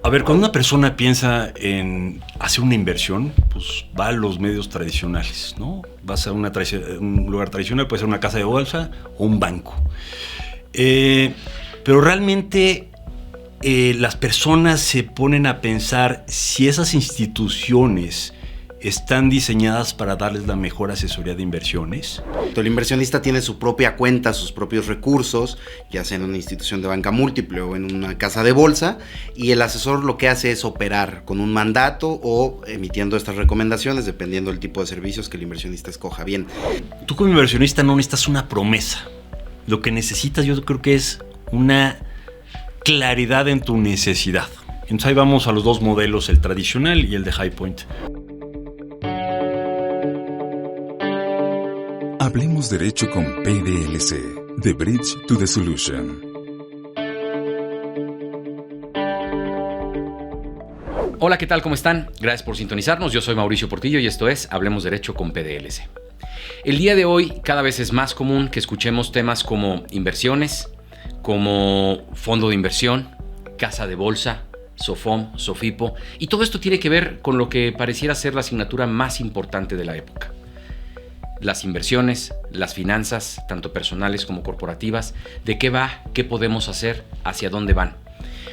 A ver, cuando una persona piensa en hacer una inversión, pues va a los medios tradicionales, ¿no? Vas a un lugar tradicional, puede ser una casa de bolsa o un banco. Pero realmente las personas se ponen a pensar si esas instituciones están diseñadas para darles la mejor asesoría de inversiones. El inversionista tiene su propia cuenta, sus propios recursos, ya sea en una institución de banca múltiple o en una casa de bolsa, y el asesor lo que hace es operar con un mandato o emitiendo estas recomendaciones dependiendo del tipo de servicios que el inversionista escoja. Bien. Tú como inversionista no necesitas una promesa. Lo que necesitas, yo creo que es una claridad en tu necesidad. Entonces ahí vamos a los dos modelos, el tradicional y el de High Point. Hablemos Derecho con PDLC, The Bridge to the Solution. Hola, ¿qué tal? ¿Cómo están? Gracias por sintonizarnos. Yo soy Mauricio Portillo y esto es Hablemos Derecho con PDLC. El día de hoy cada vez es más común que escuchemos temas como inversiones, como fondo de inversión, casa de bolsa, SOFOM, SOFIPO, y todo esto tiene que ver con lo que pareciera ser la asignatura más importante de la época. Las inversiones, las finanzas, tanto personales como corporativas, de qué va, qué podemos hacer, hacia dónde van.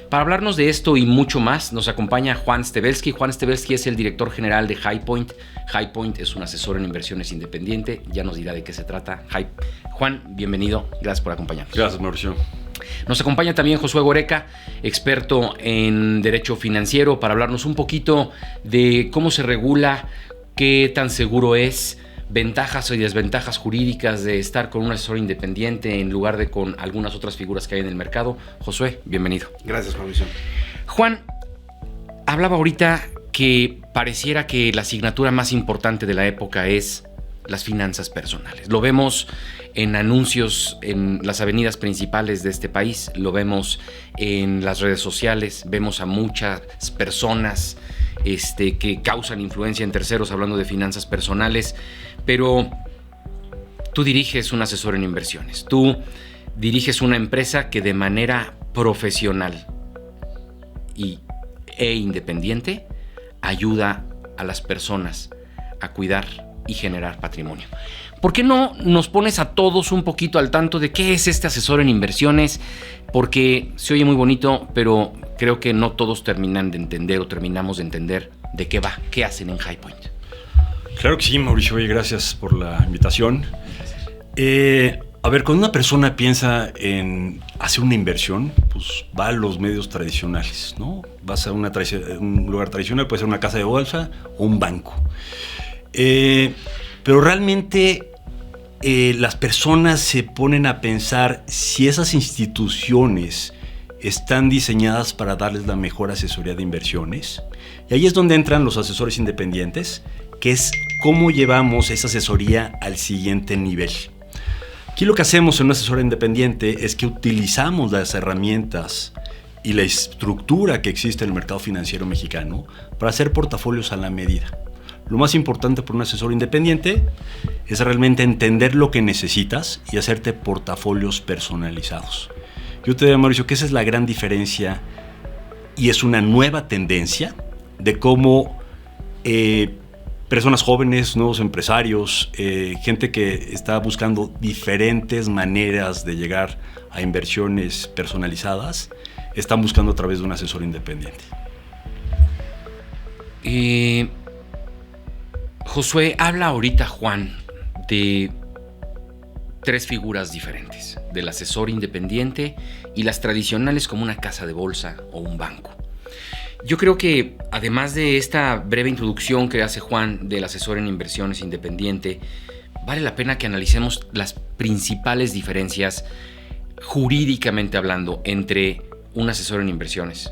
Para hablarnos de esto y mucho más, nos acompaña Juan Stebelsky. Juan Stebelsky es el director general de High Point. High Point es un asesor en inversiones independiente, ya nos dirá de qué se trata. Juan, bienvenido, gracias por acompañarnos. Gracias, Mauricio. Nos acompaña también Josué Goreca, experto en derecho financiero, para hablarnos un poquito de cómo se regula, qué tan seguro es, ventajas y desventajas jurídicas de estar con un asesor independiente en lugar de con algunas otras figuras que hay en el mercado. Josué, bienvenido. Gracias, Mauricio. Juan, hablaba ahorita que pareciera que la asignatura más importante de la época es las finanzas personales. Lo vemos en anuncios en las avenidas principales de este país, lo vemos en las redes sociales, vemos a muchas personas que causan influencia en terceros hablando de finanzas personales, pero tú diriges un asesor en inversiones, tú diriges una empresa que de manera profesional e independiente ayuda a las personas a cuidar y generar patrimonio. ¿Por qué no nos pones a todos un poquito al tanto de qué es este asesor en inversiones? Porque se oye muy bonito, pero creo que no todos terminan de entender o terminamos de entender de qué va, qué hacen en High Point. Claro que sí, Mauricio, y gracias por la invitación. A ver, cuando una persona piensa en hacer una inversión, pues va a los medios tradicionales, ¿no? Vas a un lugar tradicional, puede ser una casa de bolsa o un banco. Pero realmente las personas se ponen a pensar si esas instituciones están diseñadas para darles la mejor asesoría de inversiones. Y ahí es donde entran los asesores independientes, que es cómo llevamos esa asesoría al siguiente nivel. Aquí lo que hacemos en un asesor independiente es que utilizamos las herramientas y la estructura que existe en el mercado financiero mexicano para hacer portafolios a la medida. Lo más importante por un asesor independiente es realmente entender lo que necesitas y hacerte portafolios personalizados. Yo te digo, Mauricio, que esa es la gran diferencia y es una nueva tendencia de cómo personas jóvenes, nuevos empresarios, gente que está buscando diferentes maneras de llegar a inversiones personalizadas, están buscando a través de un asesor independiente. Josué, habla ahorita, Juan, de tres figuras diferentes, del asesor independiente y las tradicionales como una casa de bolsa o un banco. Yo creo que además de esta breve introducción que hace Juan del asesor en inversiones independiente, vale la pena que analicemos las principales diferencias jurídicamente hablando entre un asesor en inversiones,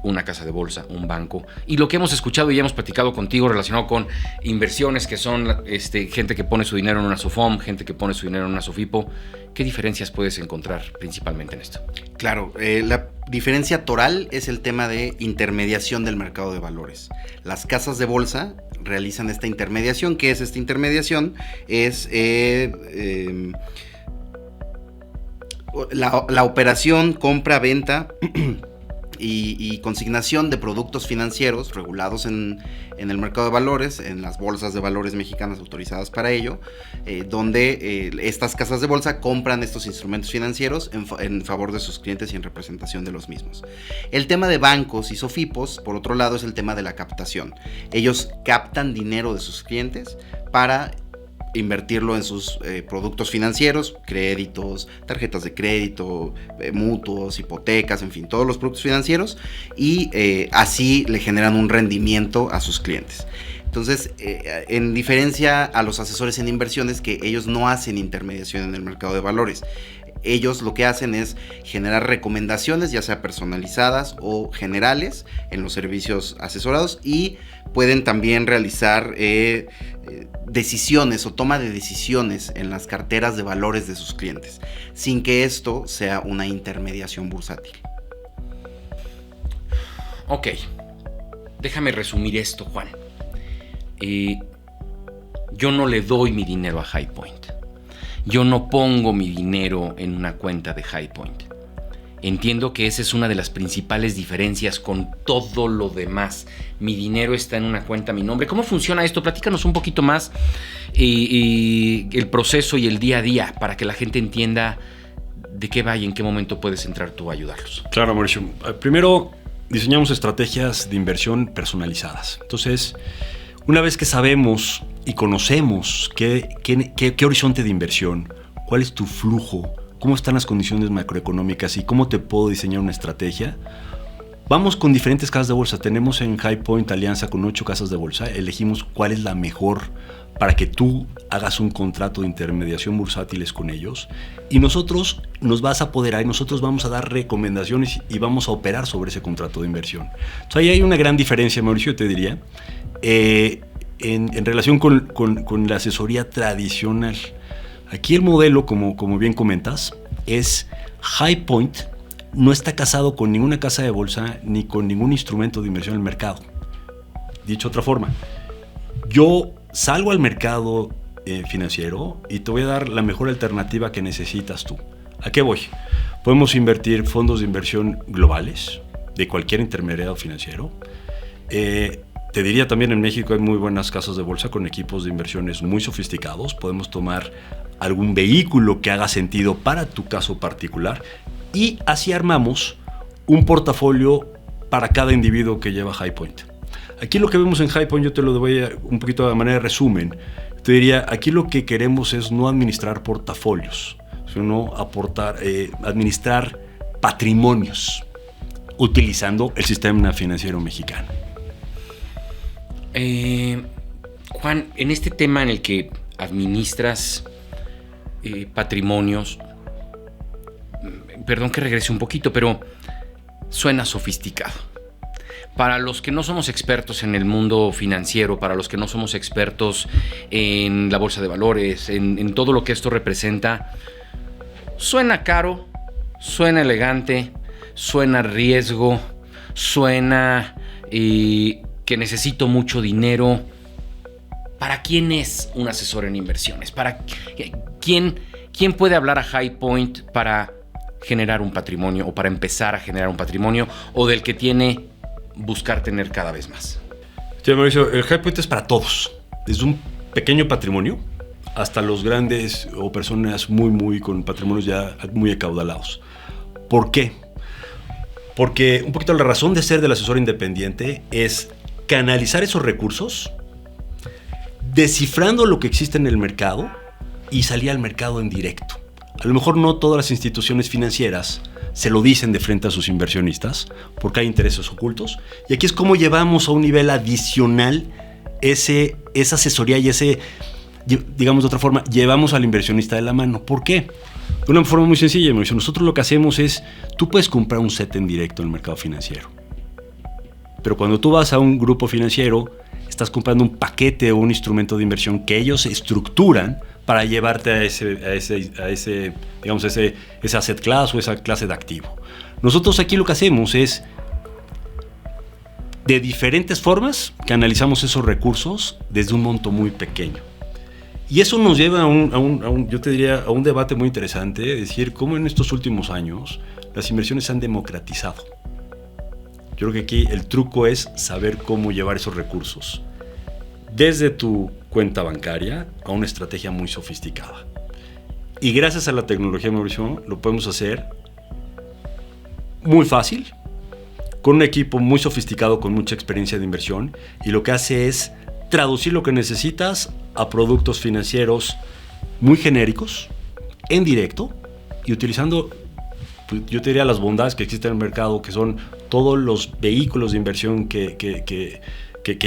una casa de bolsa, un banco, y lo que hemos escuchado y hemos platicado contigo relacionado con inversiones que son gente que pone su dinero en una SOFOM, gente que pone su dinero en una SOFIPO. ¿Qué diferencias puedes encontrar principalmente en esto? Claro, la diferencia toral es el tema de intermediación del mercado de valores. Las casas de bolsa realizan esta intermediación. ¿Qué es esta intermediación? Es la operación compra-venta y consignación de productos financieros regulados en el mercado de valores, en las bolsas de valores mexicanas autorizadas para ello, donde estas casas de bolsa compran estos instrumentos financieros en favor de sus clientes y en representación de los mismos. El tema de bancos y SOFIPOS, por otro lado, es el tema de la captación. Ellos captan dinero de sus clientes para invertirlo en sus productos financieros, créditos, tarjetas de crédito, mutuos, hipotecas, en fin, todos los productos financieros, y así le generan un rendimiento a sus clientes. Entonces, en diferencia a los asesores en inversiones, que ellos no hacen intermediación en el mercado de valores, ellos lo que hacen es generar recomendaciones, ya sea personalizadas o generales, en los servicios asesorados, y pueden también realizar decisiones o toma de decisiones en las carteras de valores de sus clientes, sin que esto sea una intermediación bursátil. Ok, déjame resumir esto, Juan. Yo no le doy mi dinero a High Point. Yo no pongo mi dinero en una cuenta de High Point. Entiendo que esa es una de las principales diferencias con todo lo demás. Mi dinero está en una cuenta a mi nombre. ¿Cómo funciona esto? Platícanos un poquito más el proceso y el día a día para que la gente entienda de qué va y en qué momento puedes entrar tú a ayudarlos. Claro, Mauricio. Primero, diseñamos estrategias de inversión personalizadas. Entonces, una vez que sabemos y conocemos qué horizonte de inversión, cuál es tu flujo, cómo están las condiciones macroeconómicas y cómo te puedo diseñar una estrategia, vamos con diferentes casas de bolsa. Tenemos en High Point alianza con 8 casas de bolsa. Elegimos cuál es la mejor para que tú hagas un contrato de intermediación bursátiles con ellos. Y nosotros nos vas a apoderar y nosotros vamos a dar recomendaciones y vamos a operar sobre ese contrato de inversión. Entonces ahí hay una gran diferencia, Mauricio, te diría. En relación con la asesoría tradicional. Aquí el modelo, como bien comentas, es High Point no está casado con ninguna casa de bolsa ni con ningún instrumento de inversión en el mercado. Dicho de otra forma, yo salgo al mercado financiero y te voy a dar la mejor alternativa que necesitas tú. ¿A qué voy? Podemos invertir fondos de inversión globales de cualquier intermediario financiero. Te diría también en México hay muy buenas casas de bolsa con equipos de inversiones muy sofisticados. Podemos tomar algún vehículo que haga sentido para tu caso particular y así armamos un portafolio para cada individuo que lleva High Point. Aquí lo que vemos en High Point, yo te lo doy un poquito de manera de resumen. Te diría, aquí lo que queremos es no administrar portafolios, sino administrar patrimonios utilizando el sistema financiero mexicano. Juan, en este tema en el que administras patrimonios, perdón que regrese un poquito, pero suena sofisticado. Para los que no somos expertos en el mundo financiero, para los que no somos expertos en la bolsa de valores, en todo lo que esto representa, suena caro, suena elegante, suena riesgo, suena que necesito mucho dinero. ¿Para quién es un asesor en inversiones? ¿Para quién puede hablar a High Point para generar un patrimonio o para empezar a generar un patrimonio o del que tiene buscar tener cada vez más? Sí, Mauricio, el High Point es para todos, desde un pequeño patrimonio hasta los grandes o personas muy con patrimonios ya muy acaudalados. ¿Por qué? Porque un poquito la razón de ser del asesor independiente es canalizar esos recursos, descifrando lo que existe en el mercado y salir al mercado en directo. A lo mejor no todas las instituciones financieras se lo dicen de frente a sus inversionistas porque hay intereses ocultos. Y aquí es como llevamos a un nivel adicional esa asesoría y digamos de otra forma, llevamos al inversionista de la mano. ¿Por qué? De una forma muy sencilla, Mauricio. Nosotros lo que hacemos es, tú puedes comprar un set en directo en el mercado financiero. Pero cuando tú vas a un grupo financiero, estás comprando un paquete o un instrumento de inversión que ellos estructuran para llevarte a ese asset class o esa clase de activo. Nosotros aquí lo que hacemos es, de diferentes formas, canalizamos esos recursos desde un monto muy pequeño. Y eso nos lleva a un debate muy interesante, es decir, cómo en estos últimos años las inversiones se han democratizado. Yo creo que aquí el truco es saber cómo llevar esos recursos desde tu cuenta bancaria a una estrategia muy sofisticada. Y gracias a la tecnología, Mauricio, lo podemos hacer muy fácil, con un equipo muy sofisticado, con mucha experiencia de inversión, y lo que hace es traducir lo que necesitas a productos financieros muy genéricos, en directo, y utilizando, yo te diría, las bondades que existen en el mercado, que son todos los vehículos de inversión que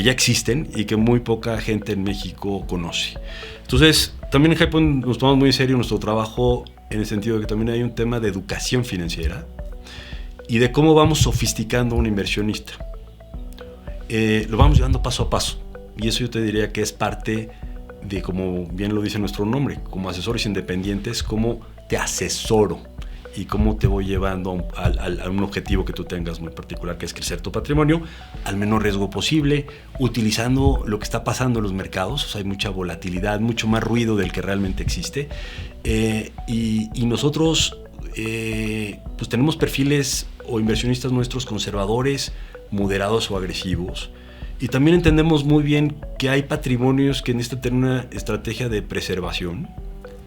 ya existen y que muy poca gente en México conoce. Entonces, también en HighPoint nos tomamos muy en serio nuestro trabajo, en el sentido de que también hay un tema de educación financiera y de cómo vamos sofisticando a un inversionista. Lo vamos llevando paso a paso, y eso yo te diría que es parte de, como bien lo dice nuestro nombre, como asesores independientes, cómo te asesoro y cómo te voy llevando a un objetivo que tú tengas muy particular, que es crecer tu patrimonio al menor riesgo posible, utilizando lo que está pasando en los mercados. O sea, hay mucha volatilidad, mucho más ruido del que realmente existe, y nosotros pues tenemos perfiles o inversionistas nuestros conservadores, moderados o agresivos, y también entendemos muy bien que hay patrimonios que necesitan tener una estrategia de preservación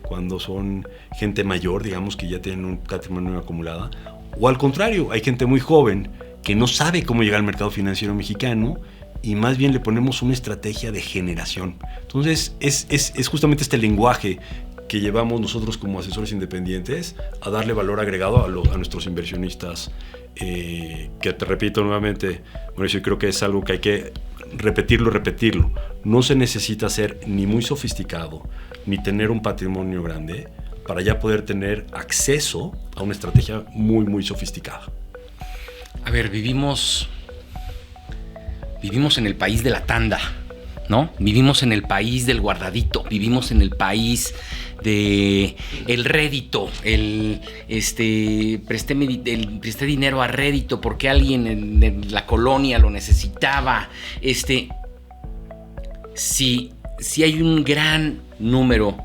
cuando son gente mayor, digamos, que ya tienen un patrimonio acumulado, o al contrario, hay gente muy joven que no sabe cómo llegar al mercado financiero mexicano y más bien le ponemos una estrategia de generación. Entonces es justamente este lenguaje que llevamos nosotros como asesores independientes a darle valor agregado a nuestros inversionistas, que te repito nuevamente, Mauricio, creo que es algo que hay que repetirlo. No se necesita ser ni muy sofisticado ni tener un patrimonio grande para ya poder tener acceso a una estrategia muy, muy sofisticada. A ver, vivimos en el país de la tanda, ¿no? Vivimos en el país del guardadito, vivimos en el país de el rédito, presté dinero a rédito porque alguien en la colonia lo necesitaba. Si hay un gran número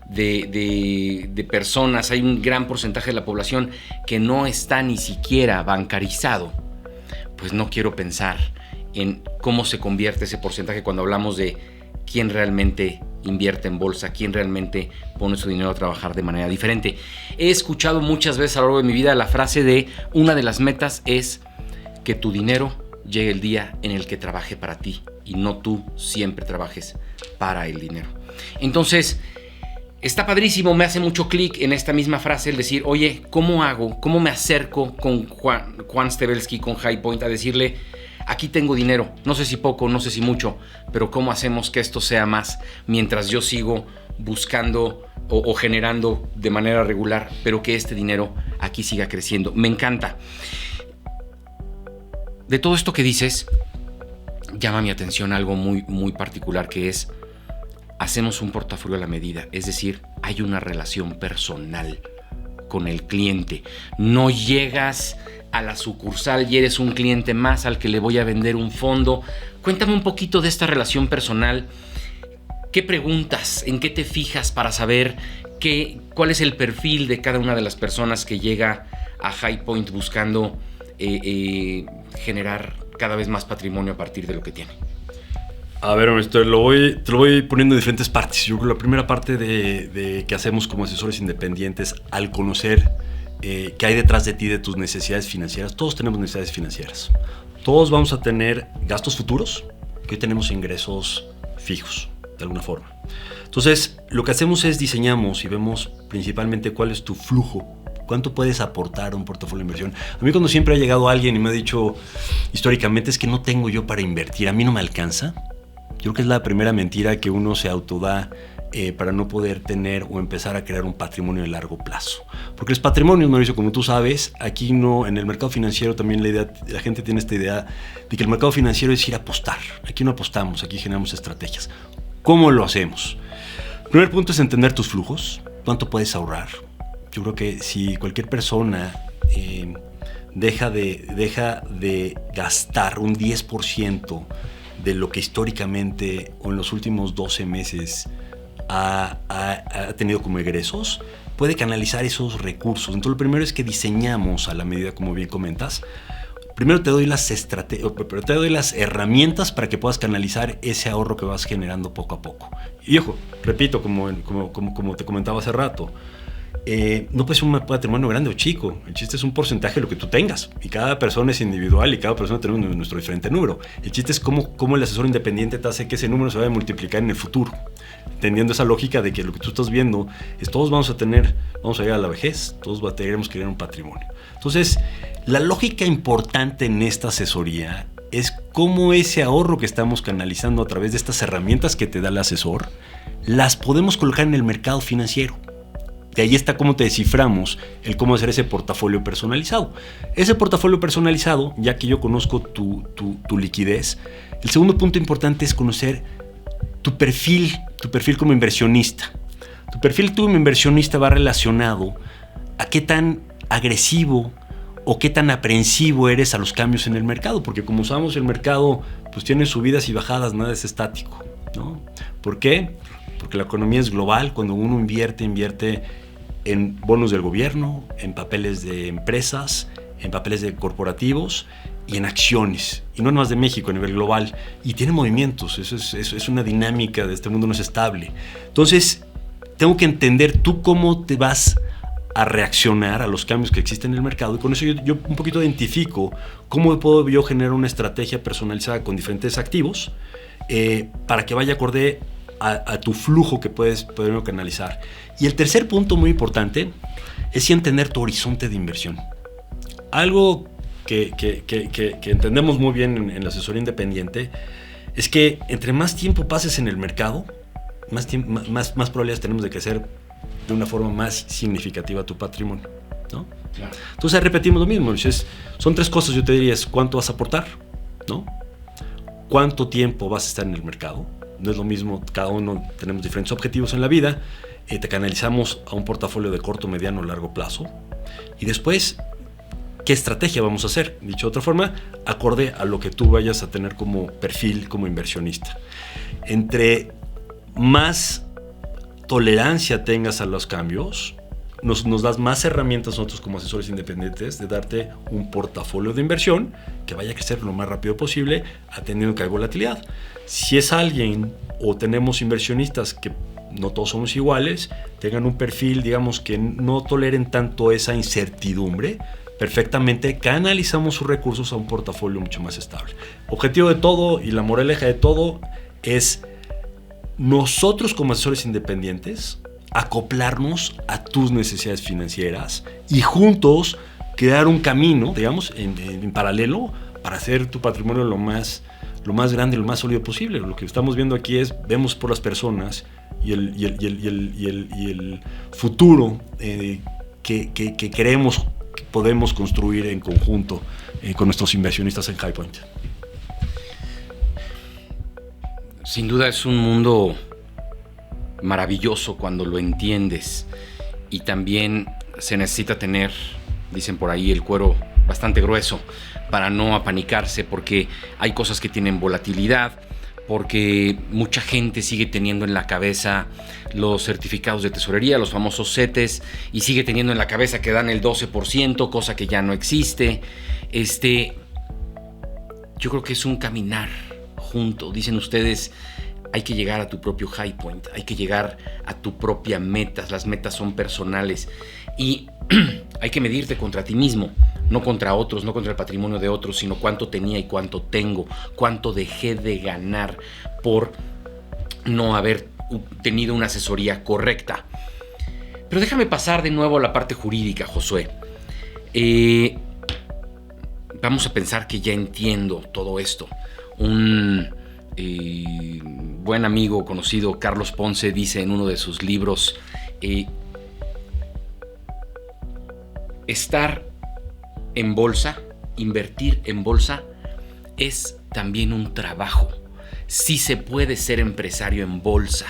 de personas, hay un gran porcentaje de la población que no está ni siquiera bancarizado, pues no quiero pensar en cómo se convierte ese porcentaje cuando hablamos de quién realmente invierte en bolsa, quién realmente pone su dinero a trabajar de manera diferente. He escuchado muchas veces a lo largo de mi vida la frase de una de las metas es que tu dinero llegue el día en el que trabaje para ti y no tú siempre trabajes para el dinero. Entonces, está padrísimo, me hace mucho clic en esta misma frase el decir, oye, ¿cómo hago? ¿Cómo me acerco con Juan Stebelsky, con HighPoint, a decirle, aquí tengo dinero, no sé si poco, no sé si mucho, pero ¿cómo hacemos que esto sea más mientras yo sigo buscando o generando de manera regular, pero que este dinero aquí siga creciendo? Me encanta. De todo esto que dices, llama mi atención algo muy, muy particular, que es, hacemos un portafolio a la medida, es decir, hay una relación personal con el cliente. No llegas a la sucursal y eres un cliente más al que le voy a vender un fondo. Cuéntame un poquito de esta relación personal. ¿Qué preguntas? ¿En qué te fijas para saber cuál es el perfil de cada una de las personas que llega a HighPoint buscando generar cada vez más patrimonio a partir de lo que tiene? A ver, te lo voy poniendo en diferentes partes. Yo creo que la primera parte de que hacemos como asesores independientes, al conocer qué hay detrás de ti, de tus necesidades financieras. Todos tenemos necesidades financieras. Todos vamos a tener gastos futuros, que hoy tenemos ingresos fijos, de alguna forma. Entonces, lo que hacemos es diseñamos y vemos principalmente cuál es tu flujo, cuánto puedes aportar a un portafolio de inversión. A mí, cuando siempre ha llegado alguien y me ha dicho históricamente, es que no tengo yo para invertir, a mí no me alcanza. Yo creo que es la primera mentira que uno se autoda para no poder tener o empezar a crear un patrimonio de largo plazo. Porque los patrimonios, Mauricio, como tú sabes, aquí no, en el mercado financiero también la gente tiene esta idea de que el mercado financiero es ir a apostar. Aquí no apostamos, aquí generamos estrategias. ¿Cómo lo hacemos? El primer punto es entender tus flujos, cuánto puedes ahorrar. Yo creo que si cualquier persona deja de gastar un 10% de lo que históricamente o en los últimos 12 meses ha tenido como egresos, puede canalizar esos recursos. Entonces, lo primero es que diseñamos a la medida, como bien comentas, primero te doy las herramientas para que puedas canalizar ese ahorro que vas generando poco a poco. Y ojo, repito, como te comentaba hace rato, no puede ser un patrimonio grande o chico. El chiste es un porcentaje de lo que tú tengas. Y cada persona es individual y cada persona tiene nuestro diferente número. El chiste es cómo el asesor independiente te hace que ese número se vaya a multiplicar en el futuro. Entendiendo esa lógica de que lo que tú estás viendo es todos vamos a llegar a la vejez, todos tenemos que tener un patrimonio. Entonces, la lógica importante en esta asesoría es cómo ese ahorro que estamos canalizando a través de estas herramientas que te da el asesor, las podemos colocar en el mercado financiero. De ahí está cómo te desciframos el cómo hacer ese portafolio personalizado. Ese portafolio personalizado, ya que yo conozco tu liquidez, el segundo punto importante es conocer tu perfil como inversionista. Tu perfil como inversionista va relacionado a qué tan agresivo o qué tan aprensivo eres a los cambios en el mercado, porque como sabemos el mercado pues tiene subidas y bajadas, nada es estático, ¿no? ¿Por qué? Porque la economía es global. Cuando uno invierte en bonos del gobierno, en papeles de empresas, en papeles de corporativos y en acciones, y no más de México, a nivel global, y tiene movimientos. Eso es una dinámica de este mundo, no es estable. Entonces tengo que entender tú cómo te vas a reaccionar a los cambios que existen en el mercado, y con eso yo un poquito identifico cómo puedo yo generar una estrategia personalizada con diferentes activos para que vaya acorde a tu flujo que puedes poder canalizar. Y el tercer punto muy importante es entender tu horizonte de inversión. Algo que entendemos muy bien en la asesoría independiente es que entre más tiempo pases en el mercado, más probabilidades tenemos de crecer de una forma más significativa tu patrimonio, ¿no? Claro. Entonces repetimos lo mismo. Son tres cosas, yo te diría, es cuánto vas a aportar, ¿no? Cuánto tiempo vas a estar en el mercado. No es lo mismo, cada uno tenemos diferentes objetivos en la vida. Te canalizamos a un portafolio de corto, mediano o largo plazo. Y después, ¿qué estrategia vamos a hacer? Dicho de otra forma, acorde a lo que tú vayas a tener como perfil, como inversionista. Entre más tolerancia tengas a los cambios, nos das más herramientas nosotros como asesores independientes de darte un portafolio de inversión que vaya a crecer lo más rápido posible, atendiendo que hay volatilidad. Si es alguien o tenemos inversionistas que no todos somos iguales, tengan un perfil, digamos, que no toleren tanto esa incertidumbre, perfectamente canalizamos sus recursos a un portafolio mucho más estable. Objetivo de todo y la moraleja de todo es nosotros como asesores independientes acoplarnos a tus necesidades financieras y juntos crear un camino, digamos, en paralelo para hacer tu patrimonio lo más grande y lo más sólido posible. Lo que estamos viendo aquí vemos por las personas y el futuro que creemos que podemos construir en conjunto con nuestros inversionistas en Highpoint. Sin duda es un mundo maravilloso cuando lo entiendes, y también se necesita tener, dicen por ahí, el cuero bastante grueso para no apanicarse, porque hay cosas que tienen volatilidad, porque mucha gente sigue teniendo en la cabeza los certificados de tesorería, los famosos CETES, y sigue teniendo en la cabeza que dan el 12%, cosa que ya no existe. Yo creo que es un caminar junto. Dicen ustedes, hay que llegar a tu propio high point, hay que llegar a tu propia meta. Las metas son personales y hay que medirte contra ti mismo, no contra otros, no contra el patrimonio de otros, sino cuánto tenía y cuánto tengo, cuánto dejé de ganar por no haber tenido una asesoría correcta. Pero déjame pasar de nuevo a la parte jurídica, Josué. Vamos a pensar que ya entiendo todo esto. Un buen amigo conocido, Carlos Ponce, dice en uno de sus libros, estar en bolsa, invertir en bolsa, es también un trabajo. Sí se puede ser empresario en bolsa,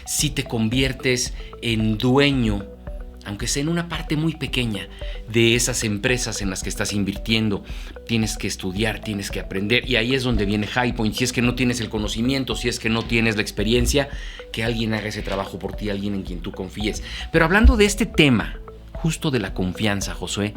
si te conviertes en dueño, aunque sea en una parte muy pequeña, de esas empresas en las que estás invirtiendo. Tienes que estudiar, tienes que aprender, y ahí es donde viene Highpoint. Si es que no tienes el conocimiento, si es que no tienes la experiencia, que alguien haga ese trabajo por ti, alguien en quien tú confíes. Pero hablando de este tema, justo de la confianza, Josué,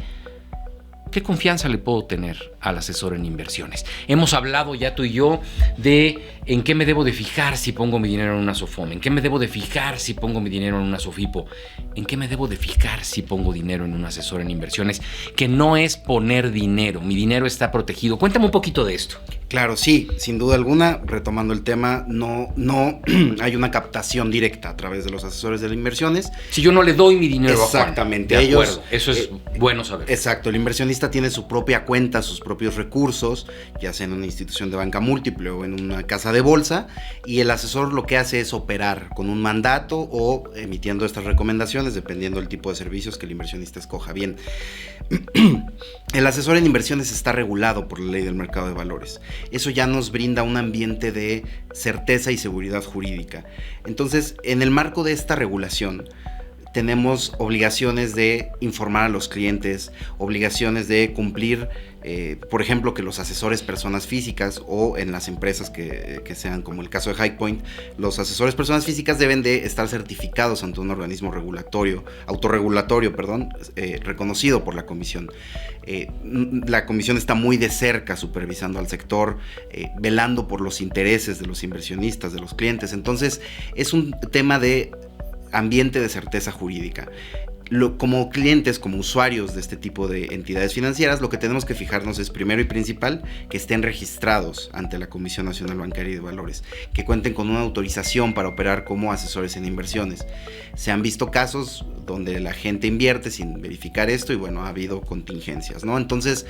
¿qué confianza le puedo tener al asesor en inversiones. Hemos hablado ya tú y yo de en qué me debo de fijar si pongo mi dinero en una SOFOM, en qué me debo de fijar si pongo mi dinero en una SOFIPO, en qué me debo de fijar si pongo dinero en un asesor en inversiones, que no es poner dinero, mi dinero está protegido. Cuéntame un poquito de esto. Claro, sí, sin duda alguna, retomando el tema, no hay una captación directa a través de los asesores de las inversiones. Si yo no le doy mi dinero a Juan. Exactamente. De acuerdo, eso es bueno saber. Exacto, el inversionista tiene su propia cuenta, sus propios recursos, ya sea en una institución de banca múltiple o en una casa de bolsa, y el asesor lo que hace es operar con un mandato o emitiendo estas recomendaciones, dependiendo del tipo de servicios que el inversionista escoja. Bien, el asesor en inversiones está regulado por la ley del mercado de valores. Eso ya nos brinda un ambiente de certeza y seguridad jurídica. Entonces, en el marco de esta regulación, tenemos obligaciones de informar a los clientes, obligaciones de cumplir, por ejemplo, que los asesores personas físicas o en las empresas que sean, como el caso de Highpoint, los asesores personas físicas deben de estar certificados ante un organismo autorregulatorio, reconocido por la comisión. La comisión está muy de cerca supervisando al sector, velando por los intereses de los inversionistas, de los clientes. Entonces, es un tema de ambiente de certeza jurídica. Como clientes, como usuarios de este tipo de entidades financieras, lo que tenemos que fijarnos es, primero y principal, que estén registrados ante la Comisión Nacional Bancaria y de Valores, que cuenten con una autorización para operar como asesores en inversiones. Se han visto casos donde la gente invierte sin verificar esto y bueno, ha habido contingencias, ¿no? Entonces,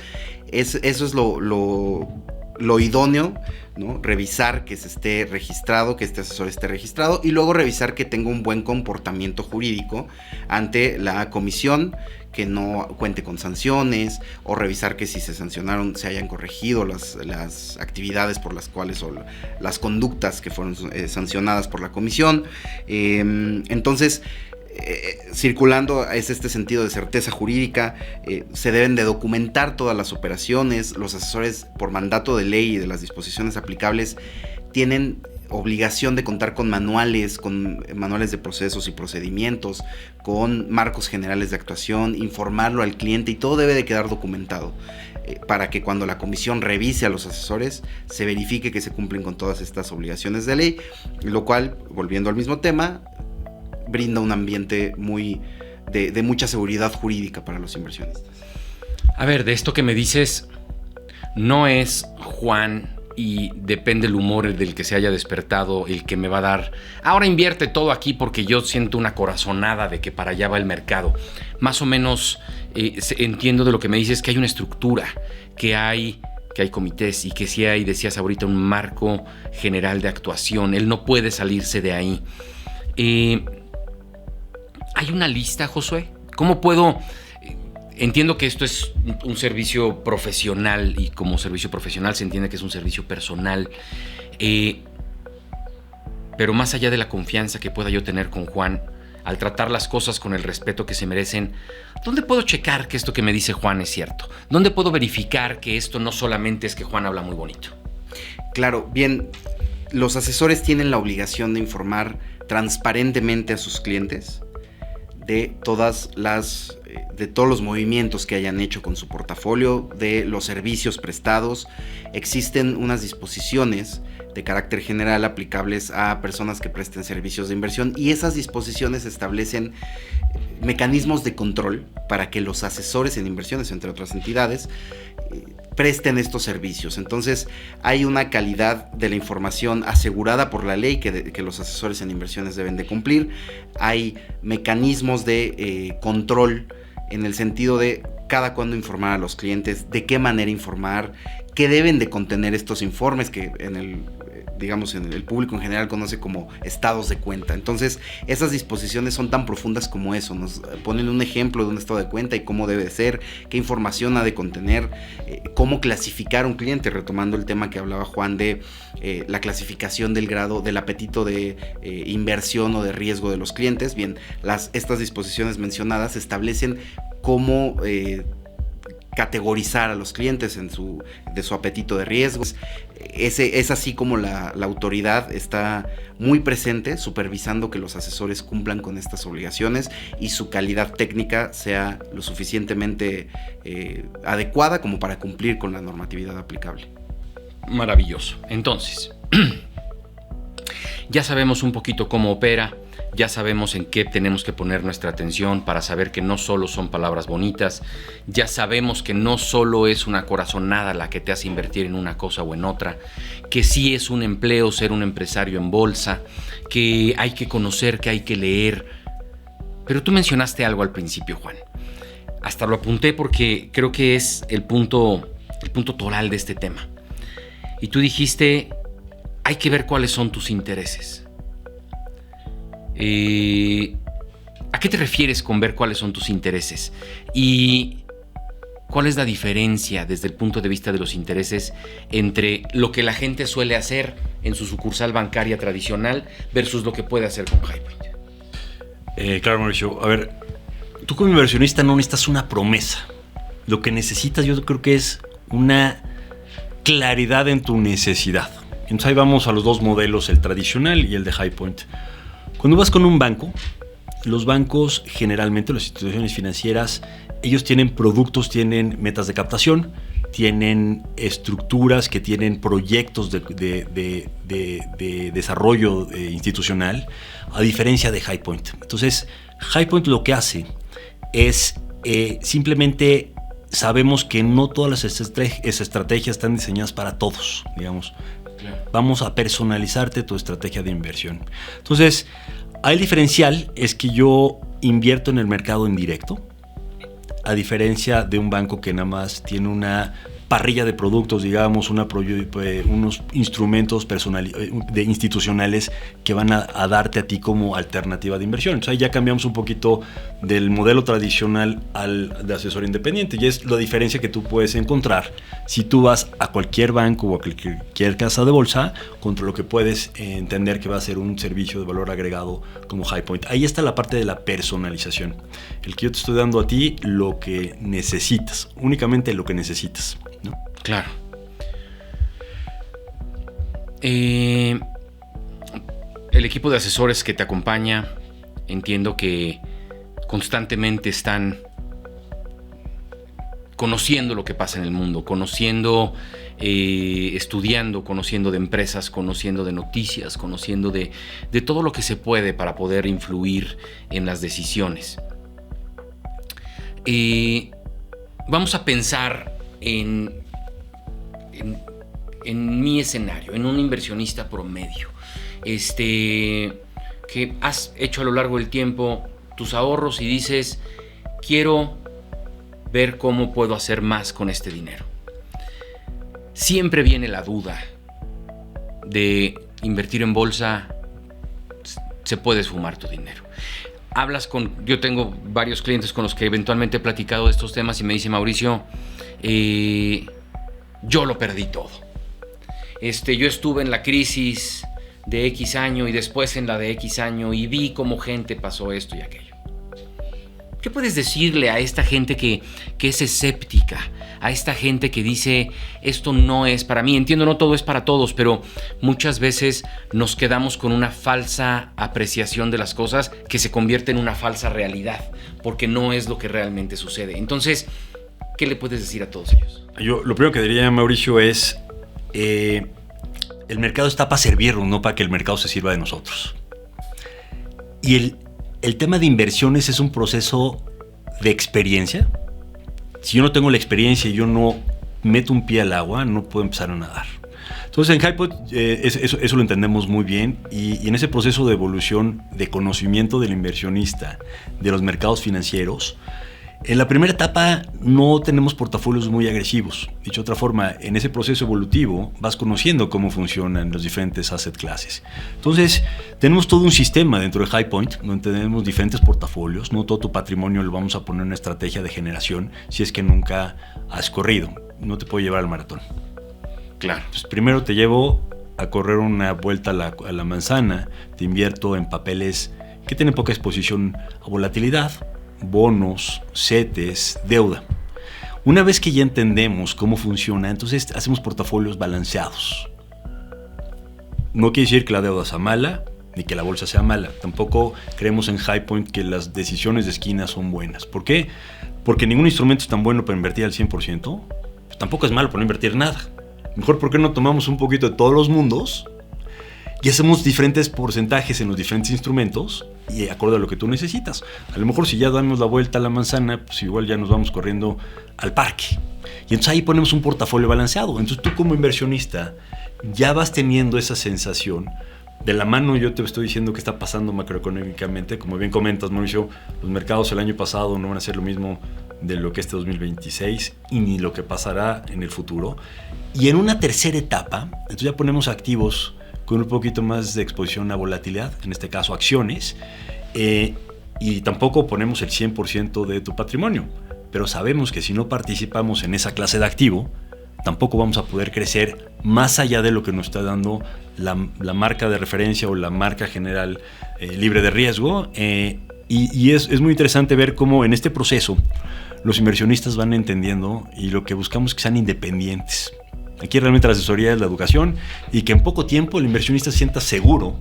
eso es lo idóneo, ¿no? Revisar que se esté registrado, que este asesor esté registrado, y luego revisar que tenga un buen comportamiento jurídico ante la comisión, que no cuente con sanciones, o revisar que si se sancionaron se hayan corregido las actividades por las cuales, o las conductas que fueron sancionadas por la comisión. Entonces, circulando es este sentido de certeza jurídica. Se deben de documentar todas las operaciones. Los asesores, por mandato de ley y de las disposiciones aplicables, tienen obligación de contar con manuales de procesos y procedimientos, con marcos generales de actuación, informarlo al cliente, y todo debe de quedar documentado para que cuando la comisión revise a los asesores se verifique que se cumplen con todas estas obligaciones de ley, lo cual, volviendo al mismo tema, brinda un ambiente de mucha seguridad jurídica para los inversionistas. A ver, de esto que me dices, no es Juan y depende el humor del que se haya despertado el que me va a dar, ahora invierte todo aquí porque yo siento una corazonada de que para allá va el mercado. Más o menos entiendo de lo que me dices, que hay una estructura, que hay comités y que sí hay, decías ahorita, un marco general de actuación. Él no puede salirse de ahí. ¿Hay una lista, Josué? ¿Cómo puedo...? Entiendo que esto es un servicio profesional y como servicio profesional se entiende que es un servicio personal. Pero más allá de la confianza que pueda yo tener con Juan, al tratar las cosas con el respeto que se merecen, ¿dónde puedo checar que esto que me dice Juan es cierto? ¿Dónde puedo verificar que esto no solamente es que Juan habla muy bonito? Claro, bien, los asesores tienen la obligación de informar transparentemente a sus clientes de todos los movimientos que hayan hecho con su portafolio, de los servicios prestados. Existen unas disposiciones de carácter general aplicables a personas que presten servicios de inversión, y esas disposiciones establecen mecanismos de control para que los asesores en inversiones, entre otras entidades, presten estos servicios. Entonces, hay una calidad de la información asegurada por la ley que los asesores en inversiones deben de cumplir. Hay mecanismos de control en el sentido de cada cuándo informar a los clientes, de qué manera informar, qué deben de contener estos informes que en el público en general conoce como estados de cuenta. Entonces, esas disposiciones son tan profundas como eso. Nos ponen un ejemplo de un estado de cuenta y cómo debe ser, qué información ha de contener, cómo clasificar un cliente, retomando el tema que hablaba Juan de la clasificación del grado del apetito de inversión o de riesgo de los clientes. Bien, estas disposiciones mencionadas establecen cómo categorizar a los clientes de su apetito de riesgos. Es así como la autoridad está muy presente, supervisando que los asesores cumplan con estas obligaciones y su calidad técnica sea lo suficientemente adecuada como para cumplir con la normatividad aplicable. Maravilloso. Entonces, ya sabemos un poquito cómo opera, ya sabemos en qué tenemos que poner nuestra atención para saber que no solo son palabras bonitas, ya sabemos que no solo es una corazonada la que te hace invertir en una cosa o en otra, que sí es un empleo ser un empresario en bolsa, que hay que conocer, que hay que leer. Pero tú mencionaste algo al principio, Juan. Hasta lo apunté porque creo que es el punto toral de este tema. Y tú dijiste, hay que ver cuáles son tus intereses. ¿A qué te refieres con ver cuáles son tus intereses? ¿Y cuál es la diferencia desde el punto de vista de los intereses entre lo que la gente suele hacer en su sucursal bancaria tradicional versus lo que puede hacer con Highpoint? Claro, Mauricio. A ver, tú como inversionista no necesitas una promesa. Lo que necesitas, yo creo que es una claridad en tu necesidad. Entonces ahí vamos a los dos modelos, el tradicional y el de Highpoint. Cuando vas con un banco, los bancos generalmente, las instituciones financieras, ellos tienen productos, tienen metas de captación, tienen estructuras que tienen proyectos de desarrollo institucional, a diferencia de Highpoint. Entonces, Highpoint lo que hace es simplemente sabemos que no todas las estrategias están diseñadas para todos, digamos. Vamos a personalizarte tu estrategia de inversión. Entonces, el diferencial es que yo invierto en el mercado indirecto, a diferencia de un banco que nada más tiene una parrilla de productos, digamos, unos instrumentos institucionales que van a darte a ti como alternativa de inversión. Entonces ahí ya cambiamos un poquito del modelo tradicional al de asesor independiente, y es la diferencia que tú puedes encontrar si tú vas a cualquier banco o a cualquier casa de bolsa contra lo que puedes entender que va a ser un servicio de valor agregado como Highpoint. Ahí está la parte de la personalización. El que yo te estoy dando a ti lo que necesitas, únicamente lo que necesitas, ¿no? Claro. El equipo de asesores que te acompaña, entiendo que constantemente están conociendo lo que pasa en el mundo, conociendo, estudiando, conociendo de empresas, conociendo de noticias, conociendo de todo lo que se puede para poder influir en las decisiones. Vamos a pensar en mi escenario, en un inversionista promedio, que has hecho a lo largo del tiempo tus ahorros y dices, quiero ver cómo puedo hacer más con este dinero. Siempre viene la duda de invertir en bolsa, se puede esfumar tu dinero. Yo tengo varios clientes con los que eventualmente he platicado de estos temas y me dice, Mauricio, yo lo perdí todo. Yo estuve en la crisis de X año y después en la de X año y vi cómo gente pasó esto y aquello. ¿Qué puedes decirle a esta gente que es escéptica? A esta gente que dice, esto no es para mí. Entiendo, no todo es para todos, pero muchas veces nos quedamos con una falsa apreciación de las cosas que se convierte en una falsa realidad, porque no es lo que realmente sucede. Entonces, ¿qué le puedes decir a todos ellos? Yo lo primero que diría, Mauricio, es el mercado está para servirnos, no para que el mercado se sirva de nosotros. Y el tema de inversiones es un proceso de experiencia. Si yo no tengo la experiencia y yo no meto un pie al agua, no puedo empezar a nadar. Entonces en Highpoint eso lo entendemos muy bien, y en ese proceso de evolución de conocimiento del inversionista, de los mercados financieros, en la primera etapa no tenemos portafolios muy agresivos. Dicho de otra forma, en ese proceso evolutivo vas conociendo cómo funcionan los diferentes asset classes. Entonces, tenemos todo un sistema dentro de Highpoint, donde tenemos diferentes portafolios. No todo tu patrimonio lo vamos a poner en una estrategia de generación si es que nunca has corrido. No te puedo llevar al maratón. Claro. Entonces, primero te llevo a correr una vuelta a la manzana, te invierto en papeles que tienen poca exposición a volatilidad, bonos, CETES, deuda. Una vez que ya entendemos cómo funciona, entonces hacemos portafolios balanceados. No quiere decir que la deuda sea mala, ni que la bolsa sea mala. Tampoco creemos en High Point que las decisiones de esquina son buenas. ¿Por qué? Porque ningún instrumento es tan bueno para invertir al 100%. Pues tampoco es malo para no invertir nada. Mejor, ¿por qué no tomamos un poquito de todos los mundos y hacemos diferentes porcentajes en los diferentes instrumentos y de acuerdo a lo que tú necesitas? A lo mejor si ya damos la vuelta a la manzana, pues igual ya nos vamos corriendo al parque. Y entonces ahí ponemos un portafolio balanceado. Entonces tú como inversionista ya vas teniendo esa sensación. De la mano yo te estoy diciendo qué está pasando macroeconómicamente. Como bien comentas, Mauricio, los mercados el año pasado no van a ser lo mismo de lo que este 2026 y ni lo que pasará en el futuro. Y en una tercera etapa, entonces ya ponemos activos con un poquito más de exposición a volatilidad, en este caso acciones, y tampoco ponemos el 100% de tu patrimonio. Pero sabemos que si no participamos en esa clase de activo, tampoco vamos a poder crecer más allá de lo que nos está dando la marca de referencia o la marca general libre de riesgo. Y es muy interesante ver cómo en este proceso los inversionistas van entendiendo y lo que buscamos es que sean independientes. Aquí realmente la asesoría es la educación y que en poco tiempo el inversionista se sienta seguro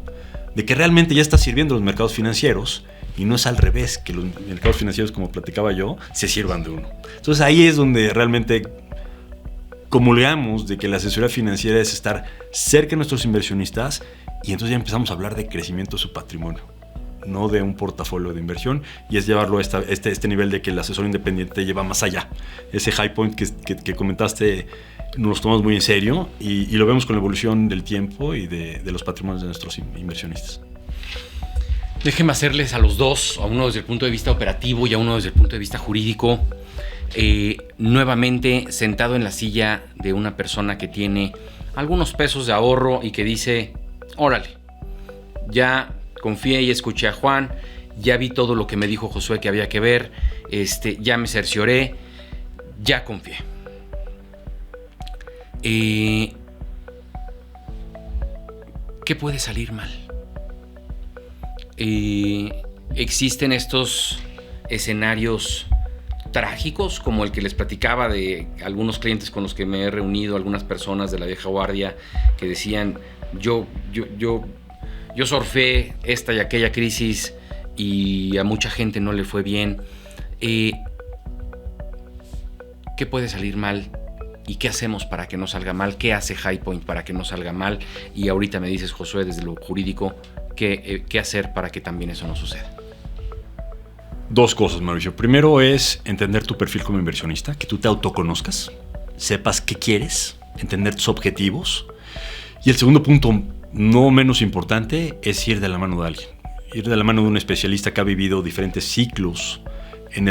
de que realmente ya está sirviendo los mercados financieros y no es al revés, que los mercados financieros, como platicaba yo, se sirvan de uno. Entonces ahí es donde realmente comulgamos de que la asesoría financiera es estar cerca de nuestros inversionistas y entonces ya empezamos a hablar de crecimiento de su patrimonio, no de un portafolio de inversión, y es llevarlo a este nivel de que el asesor independiente lleva más allá. Ese High Point que comentaste nos lo tomamos muy en serio y lo vemos con la evolución del tiempo y de los patrimonios de nuestros inversionistas. Déjenme hacerles a los dos, a uno desde el punto de vista operativo y a uno desde el punto de vista jurídico, nuevamente sentado en la silla de una persona que tiene algunos pesos de ahorro y que dice, órale, ya confié y escuché a Juan, ya vi todo lo que me dijo Josué que había que ver, ya me cercioré, ya confié. ¿Qué puede salir mal? Existen estos escenarios trágicos como el que les platicaba de algunos clientes con los que me he reunido, algunas personas de la vieja guardia que decían yo surfé esta y aquella crisis y a mucha gente no le fue bien. ¿Qué puede salir mal? ¿Y qué hacemos para que no salga mal? ¿Qué hace High Point para que no salga mal? Y ahorita me dices, Josué, desde lo jurídico, ¿qué hacer para que también eso no suceda? Dos cosas, Mauricio. Primero es entender tu perfil como inversionista, que tú te autoconozcas, sepas qué quieres, entender tus objetivos. Y el segundo punto, no menos importante, es ir de la mano de alguien. Ir de la mano de un especialista que ha vivido diferentes ciclos en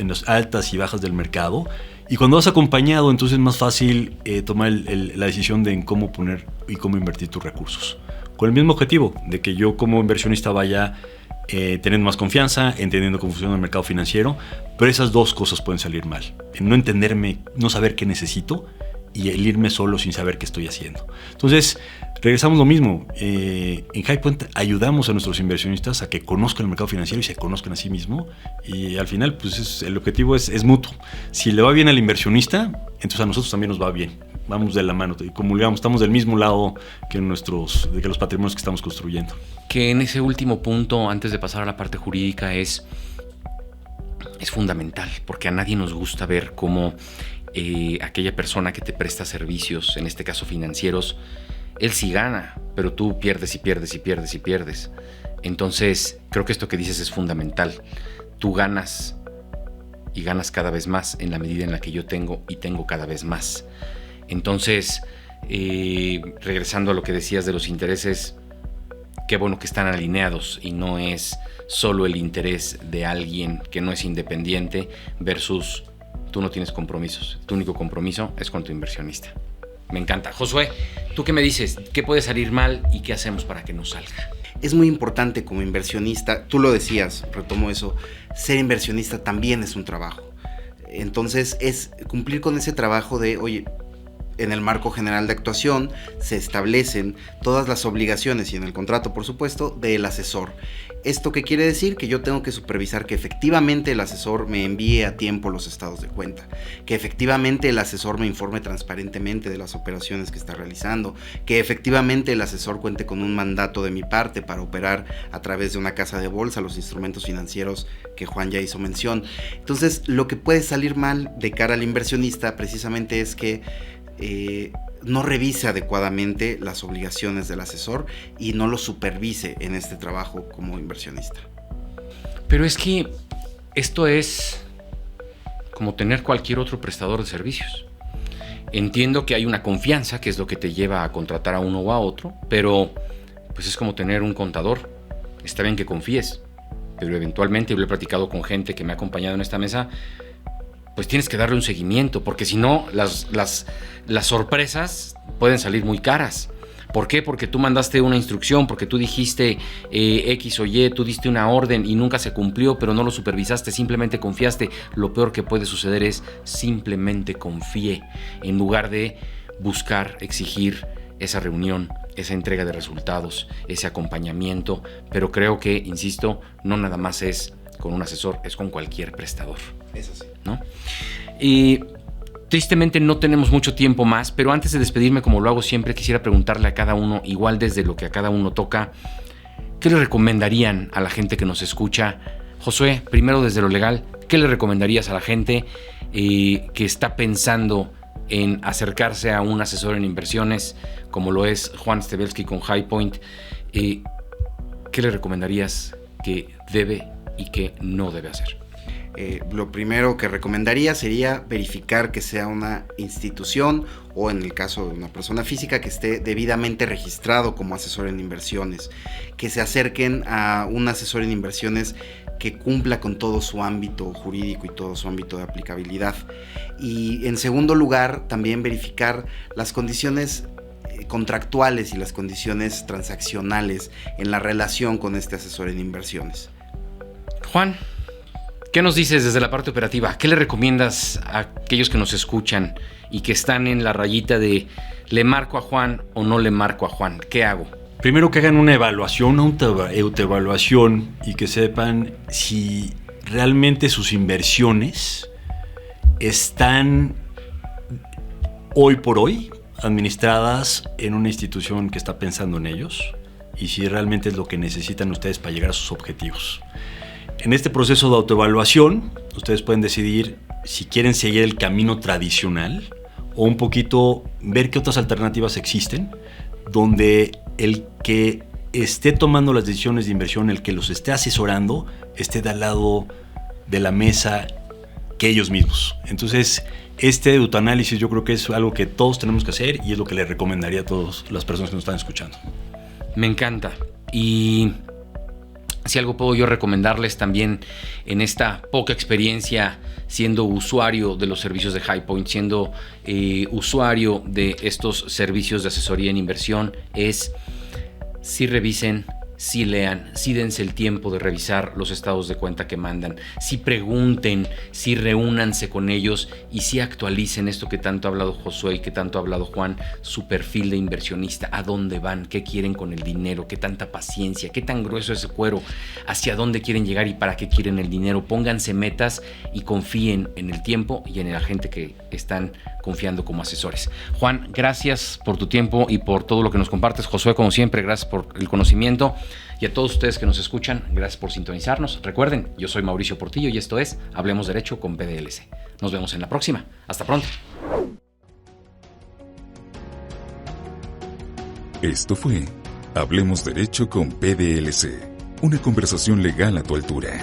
las altas y bajas del mercado. Y cuando vas acompañado, entonces es más fácil tomar la decisión de en cómo poner y cómo invertir tus recursos. Con el mismo objetivo, de que yo como inversionista vaya teniendo más confianza, entendiendo cómo funciona el mercado financiero, pero esas dos cosas pueden salir mal. El no entenderme, no saber qué necesito y el irme solo sin saber qué estoy haciendo. Entonces, regresamos lo mismo. En High Point ayudamos a nuestros inversionistas a que conozcan el mercado financiero y se conozcan a sí mismos. Y al final, pues el objetivo es mutuo. Si le va bien al inversionista, entonces a nosotros también nos va bien. Vamos de la mano, comulgamos, estamos del mismo lado que los patrimonios que estamos construyendo. Que en ese último punto, antes de pasar a la parte jurídica, es fundamental, porque a nadie nos gusta ver cómo aquella persona que te presta servicios, en este caso financieros, él sí gana, pero tú pierdes y pierdes y pierdes y pierdes. Entonces, creo que esto que dices es fundamental. Tú ganas y ganas cada vez más en la medida en la que yo tengo y tengo cada vez más. Entonces, regresando a lo que decías de los intereses, qué bueno que están alineados y no es solo el interés de alguien que no es independiente versus tú no tienes compromisos. Tu único compromiso es con tu inversionista. Me encanta. Josué, ¿tú qué me dices? ¿Qué puede salir mal y qué hacemos para que no salga? Es muy importante como inversionista, tú lo decías, retomo eso, ser inversionista también es un trabajo. Entonces es cumplir con ese trabajo de, oye, en el marco general de actuación se establecen todas las obligaciones, y en el contrato por supuesto, del asesor. ¿Esto qué quiere decir? Que yo tengo que supervisar que efectivamente el asesor me envíe a tiempo los estados de cuenta, que efectivamente el asesor me informe transparentemente de las operaciones que está realizando, que efectivamente el asesor cuente con un mandato de mi parte para operar a través de una casa de bolsa los instrumentos financieros que Juan ya hizo mención. Entonces, lo que puede salir mal de cara al inversionista precisamente es que no revise adecuadamente las obligaciones del asesor y no lo supervise en este trabajo como inversionista. Pero es que esto es como tener cualquier otro prestador de servicios. Entiendo que hay una confianza, que es lo que te lleva a contratar a uno o a otro, pero pues es como tener un contador. Está bien que confíes, pero eventualmente, yo lo he platicado con gente que me ha acompañado en esta mesa, pues tienes que darle un seguimiento, porque si no, las sorpresas pueden salir muy caras. ¿Por qué? Porque tú mandaste una instrucción, porque tú dijiste X o Y, tú diste una orden y nunca se cumplió, pero no lo supervisaste, simplemente confiaste. Lo peor que puede suceder es simplemente confié, en lugar de buscar, exigir esa reunión, esa entrega de resultados, ese acompañamiento. Pero creo que, insisto, no nada más es con un asesor, es con cualquier prestador. Es así, ¿no? Y tristemente no tenemos mucho tiempo más, pero antes de despedirme, como lo hago siempre, quisiera preguntarle a cada uno, igual desde lo que a cada uno toca, ¿qué le recomendarían a la gente que nos escucha? Josué, primero desde lo legal, ¿qué le recomendarías a la gente que está pensando en acercarse a un asesor en inversiones, como lo es Juan Stebelsky con High Point? ¿Qué le recomendarías que debe y que no debe hacer? Lo primero que recomendaría sería verificar que sea una institución, o en el caso de una persona física, que esté debidamente registrado como asesor en inversiones, que se acerquen a un asesor en inversiones que cumpla con todo su ámbito jurídico y todo su ámbito de aplicabilidad. Y en segundo lugar, también verificar las condiciones contractuales y las condiciones transaccionales en la relación con este asesor en inversiones. Juan, ¿qué nos dices desde la parte operativa? ¿Qué le recomiendas a aquellos que nos escuchan y que están en la rayita de ¿le marco a Juan o no le marco a Juan? ¿Qué hago? Primero que hagan una evaluación, una autoevaluación, y que sepan si realmente sus inversiones están hoy por hoy administradas en una institución que está pensando en ellos, y si realmente es lo que necesitan ustedes para llegar a sus objetivos. En este proceso de autoevaluación, ustedes pueden decidir si quieren seguir el camino tradicional o un poquito ver qué otras alternativas existen, donde el que esté tomando las decisiones de inversión, el que los esté asesorando, esté de al lado de la mesa que ellos mismos. Entonces, este autoanálisis yo creo que es algo que todos tenemos que hacer, y es lo que les recomendaría a todas las personas que nos están escuchando. Me encanta. Y si algo puedo yo recomendarles también en esta poca experiencia siendo usuario de los servicios de High Point, siendo usuario de estos servicios de asesoría en inversión, es si revisen, si lean, si dense el tiempo de revisar los estados de cuenta que mandan, si pregunten, si reúnanse con ellos y si actualicen esto que tanto ha hablado Josué y que tanto ha hablado Juan, su perfil de inversionista, a dónde van, qué quieren con el dinero, qué tanta paciencia, qué tan grueso es ese cuero, hacia dónde quieren llegar y para qué quieren el dinero. Pónganse metas y confíen en el tiempo y en la gente que están confiando como asesores. Juan, gracias por tu tiempo y por todo lo que nos compartes. Josué, como siempre, gracias por el conocimiento. Y a todos ustedes que nos escuchan, gracias por sintonizarnos. Recuerden, yo soy Mauricio Portillo y esto es Hablemos Derecho con PDLC. Nos vemos en la próxima. Hasta pronto. Esto fue Hablemos Derecho con PDLC, una conversación legal a tu altura.